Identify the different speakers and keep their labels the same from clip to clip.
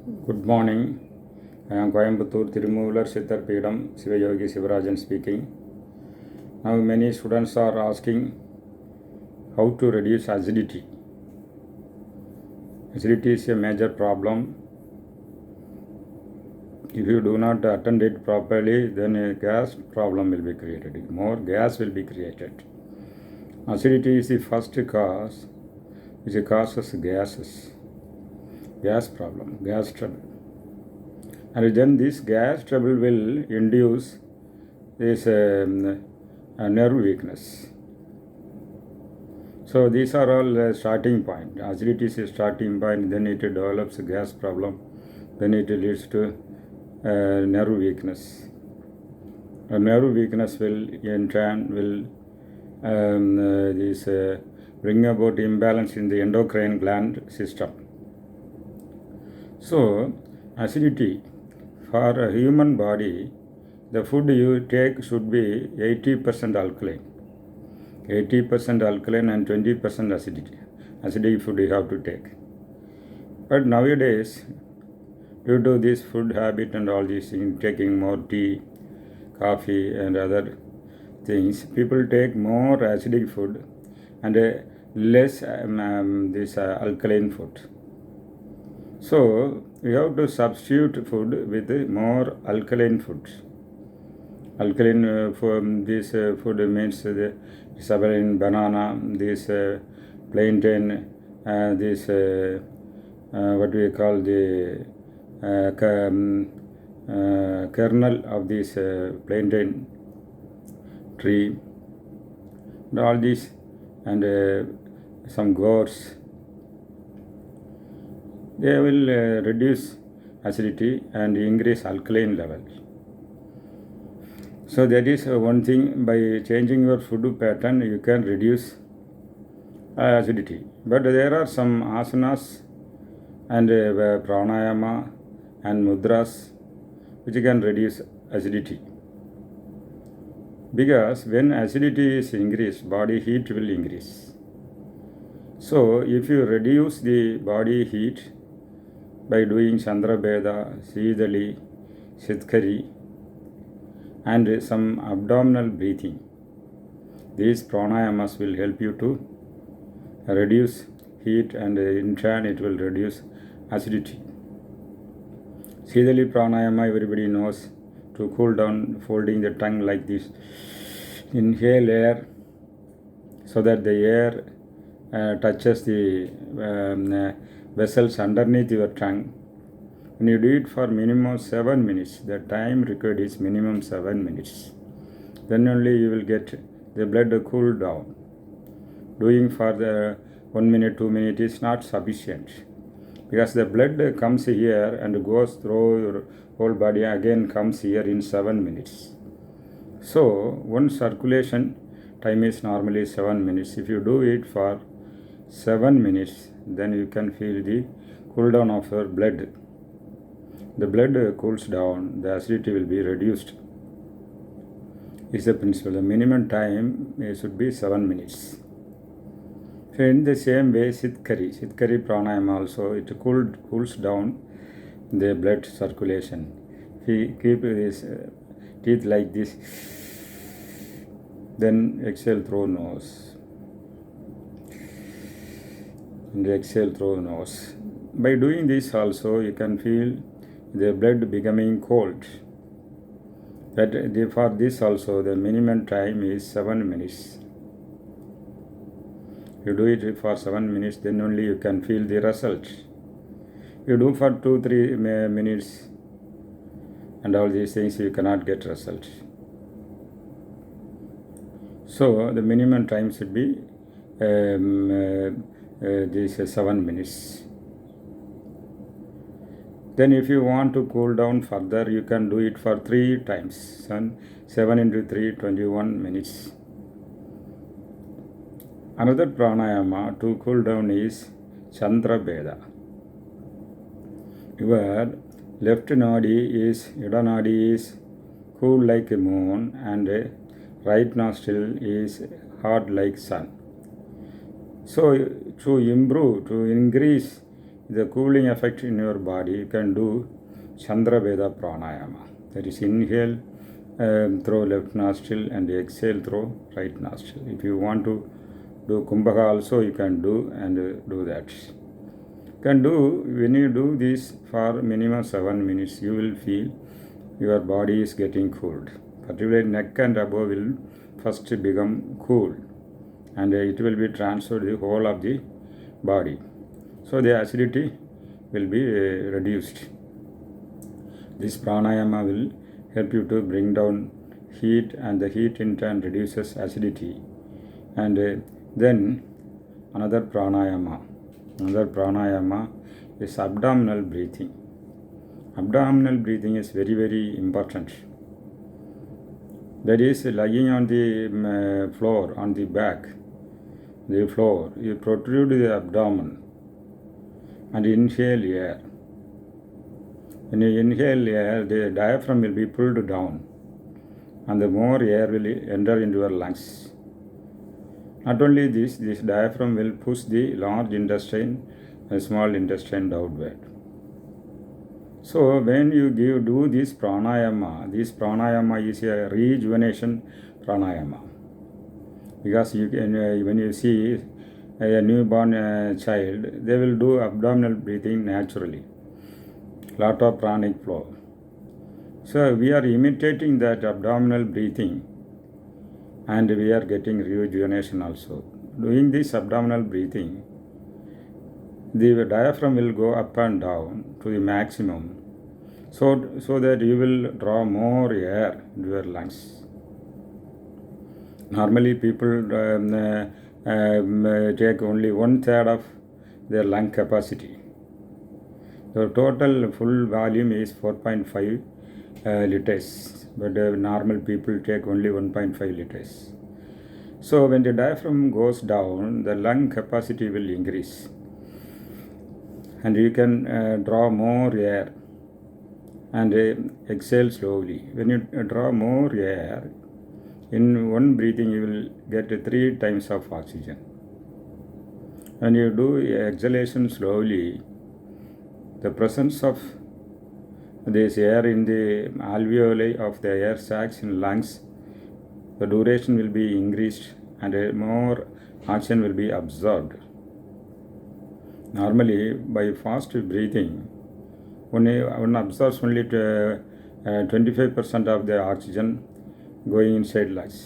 Speaker 1: Good morning. I am Coimbatore Tirumular Siddhar Peedam Sivayogi Sivarajan speaking. Now many students are asking how to reduce acidity. Acidity is a major problem. If you do not attend it properly, then a gas problem will be created. More gas will be created. Acidity is the first cause which causes gas problem, gas trouble. And then this gas trouble will induce this nerve weakness. So these are all starting point. Acidity is a starting point, then it develops a gas problem, then it leads to nerve weakness. A nerve weakness will in turn will bring about imbalance in the endocrine gland system. So acidity for a human body, the food you take should be 80% alkaline. 80% alkaline and 20% acidity. Acidic food you have to take. But nowadays, due to this food habit and all these things, taking more tea, coffee and other things, people take more acidic food and less alkaline food. So we have to substitute food with more alkaline foods. Alkaline food means the sugarine, banana, this plantain, this what we call the kernel of this plantain tree, and all these, and some gourds. They will reduce acidity and increase alkaline level. So that is one thing. By changing your food pattern, you can reduce acidity. But there are some asanas and pranayama and mudras which can reduce acidity. Because when acidity is increased, body heat will increase. So if you reduce the body heat by doing Chandrabheda, Sidali, Sitkari, and some abdominal breathing, these pranayamas will help you to reduce heat, and in turn it will reduce acidity. Sidali pranayama everybody knows, to cool down, folding the tongue like this. Inhale air so that the air touches the vessels underneath your tongue. When you do it for minimum 7 minutes, the time required is minimum 7 minutes. Then only you will get the blood cool down. Doing for the 1 minute, 2 minutes is not sufficient, because the blood comes here and goes through your whole body, again comes here in 7 minutes. So one circulation time is normally 7 minutes. If you do it for 7 minutes, then you can feel the cool down of your blood. The blood cools down, the acidity will be reduced. Is the principle. The minimum time should be 7 minutes. So in the same way, Sitkari pranayama also, it cools down the blood circulation. If you keep this teeth like this, then exhale through nose, and exhale through nose. By doing this also, you can feel the blood becoming cold. But for this also, the minimum time is 7 minutes. You do it for 7 minutes, then only you can feel the result. You do for 2-3 minutes and all these things, you cannot get result. So the minimum time should be this 7 minutes. Then if you want to cool down further, you can do it for 3 times. 7 into 3, 21 minutes. Another pranayama to cool down is Chandrabheda. Your left nadi is, Ida nadi is cool like a moon, and right nostril is hot like sun. So to improve, to increase the cooling effect in your body, you can do Chandraveda pranayama. That is, inhale through left nostril and exhale through right nostril. If you want to do Kumbhaka also, you can do and do that. Can do when you do this for minimum 7 minutes, you will feel your body is getting cooled. Particularly neck and above will first become cool, and it will be transferred the whole of the body. So the acidity will be reduced. This pranayama will help you to bring down heat, and the heat in turn reduces acidity. And then another pranayama is abdominal breathing. Abdominal breathing is very, very important. That is, lying on the floor, on the back, the floor, you protrude the abdomen and inhale air. When you inhale air, the diaphragm will be pulled down, and the more air will enter into your lungs. Not only this diaphragm will push the large intestine and small intestine downward. So when you do this pranayama is a rejuvenation pranayama. Because you can, when you see a newborn child, they will do abdominal breathing naturally. Lot of pranic flow. So we are imitating that abdominal breathing, and we are getting rejuvenation also. Doing this abdominal breathing, the diaphragm will go up and down to the maximum, so that you will draw more air into your lungs. Normally people take only 1/3 of their lung capacity. The total full volume is 4.5 liters, but normal people take only 1.5 liters. So when the diaphragm goes down, the lung capacity will increase, and you can draw more air and exhale slowly. When you draw more air, in one breathing you will get 3 times of oxygen. When you do exhalation slowly, the presence of this air in the alveoli of the air sacs in lungs, the duration will be increased, and more oxygen will be absorbed. Normally, by fast breathing, one absorbs only 25% of the oxygen going inside lungs.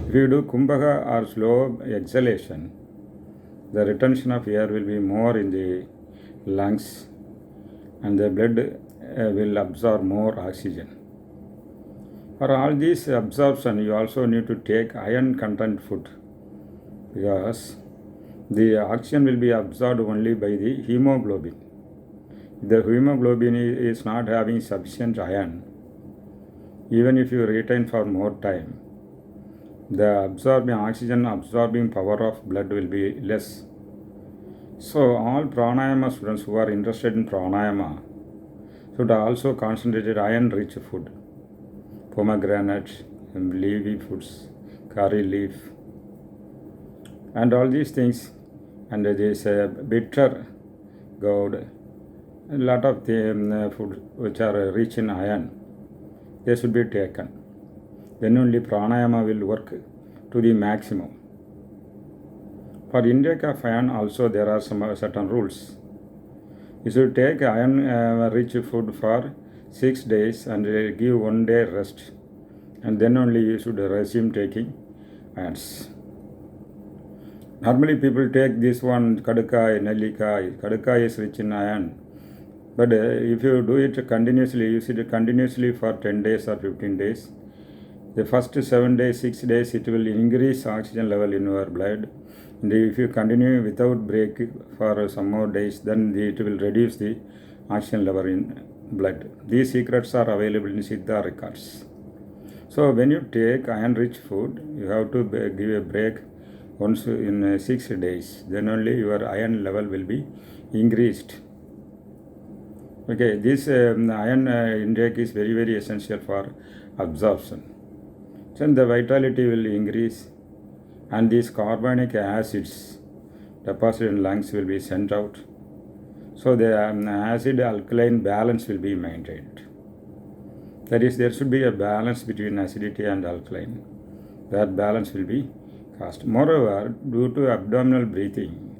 Speaker 1: If you do Kumbhaka or slow exhalation, the retention of air will be more in the lungs, and the blood will absorb more oxygen. For all this absorption, you also need to take iron content food, because the oxygen will be absorbed only by the hemoglobin. If the hemoglobin is not having sufficient iron, even if you retain for more time, the oxygen absorbing power of blood will be less. So all pranayama students who are interested in pranayama should also concentrate iron-rich food, pomegranate, leafy foods, curry leaf, and all these things. And there is a bitter gourd, a lot of the food which are rich in iron, they should be taken. Then only pranayama will work to the maximum. For intake of iron also there are some certain rules. You should take iron-rich food for 6 days and give 1 day rest, and then only you should resume taking irons. Normally people take this one, kadukai, nellikai. Kadukai is rich in iron, but if you do it continuously, use it continuously for 10 days or 15 days, the first 7 days, 6 days, it will increase oxygen level in your blood. And if you continue without break for some more days, then it will reduce the oxygen level in blood. These secrets are available in Siddha records. So when you take iron-rich food, you have to give a break once in 6 days. Then only your iron level will be increased. Okay, this iron intake is very, very essential for absorption. Then the vitality will increase, and these carbonic acids deposited in lungs will be sent out. So the acid alkaline balance will be maintained. That is, there should be a balance between acidity and alkaline. That balance will be caused. Moreover, due to abdominal breathing,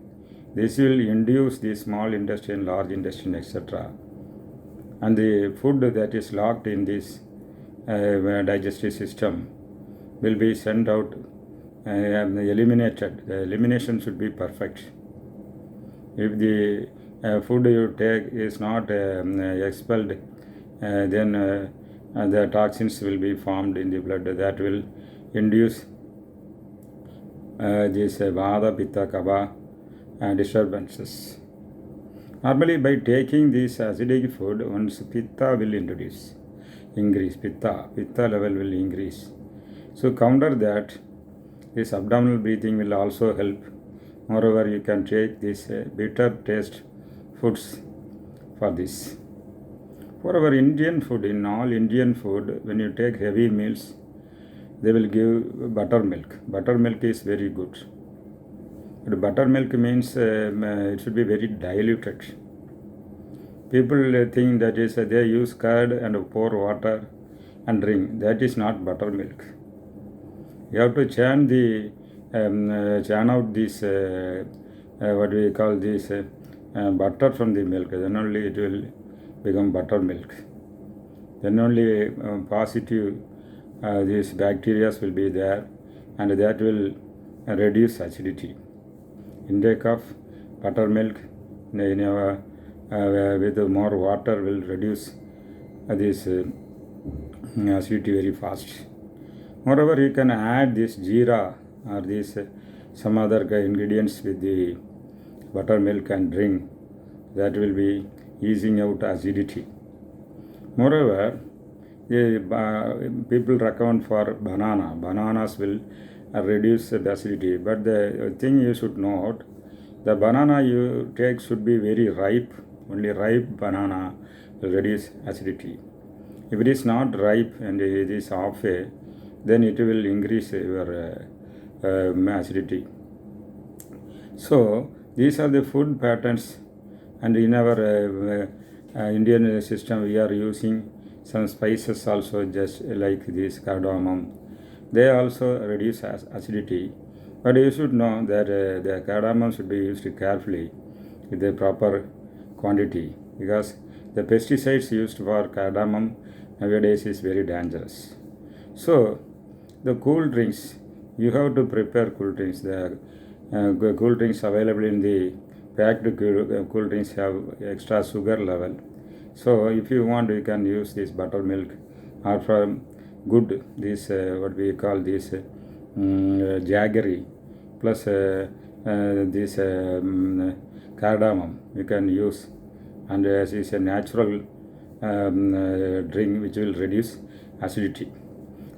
Speaker 1: this will induce the small intestine, large intestine, etc. And the food that is locked in this digestive system will be sent out eliminated. The elimination should be perfect. If the food you take is not expelled, then the toxins will be formed in the blood that will induce this Vata, Pitta, Kapha disturbances. Normally, by taking this acidic food, one's Pitta will increase. Pitta level will increase. So counter that, this abdominal breathing will also help. Moreover, you can take this bitter taste foods for this. For our Indian food, in all Indian food, when you take heavy meals, they will give buttermilk. Buttermilk is very good. But buttermilk means it should be very diluted. People think that is they use curd and pour water and drink. That is not buttermilk. You have to churn out this what we call this butter from the milk. Then only it will become buttermilk. Then only positive these bacteria will be there, and that will reduce acidity. Intake of buttermilk with more water will reduce this acidity very fast. Moreover, you can add this jeera or this some other ingredients with the buttermilk and drink. That will be easing out acidity. Moreover, people recommend for banana. Bananas will reduce the acidity. But the thing you should note, the banana you take should be very ripe. Only ripe banana will reduce acidity. If it is not ripe and it is halfway, then it will increase your acidity. So these are the food patterns, and in our Indian system we are using some spices also, just like this cardamom. They also reduce acidity, but you should know that the cardamom should be used carefully with the proper quantity, because the pesticides used for cardamom nowadays is very dangerous. So the cool drinks, you have to prepare cool drinks. The cool drinks available in the packed cool drinks have extra sugar level. So if you want, you can use this buttermilk or from good this what we call this jaggery plus this cardamom you can use, and as is a natural drink which will reduce acidity.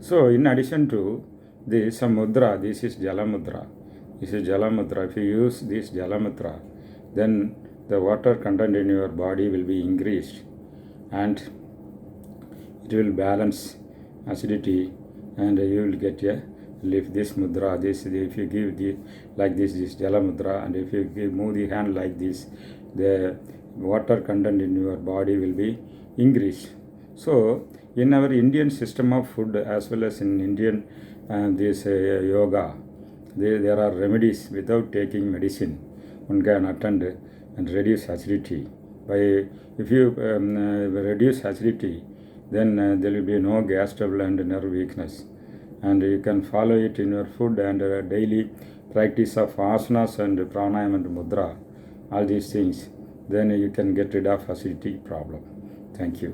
Speaker 1: So in addition to this mudra, this is jalamudra. This is jalamudra. If you use this jalamudra, then the water content in your body will be increased, and it will balance acidity, and you will get a relief. This mudra, this if you give the like this jala mudra, and if you move the hand like this, the water content in your body will be increased. So in our Indian system of food as well as in Indian this yoga, there are remedies. Without taking medicine, one can attend and reduce acidity. If you reduce acidity, then there will be no gas trouble and nerve weakness, and you can follow it in your food and daily practice of asanas and pranayama and mudra, all these things. Then you can get rid of acidity problem. Thank you.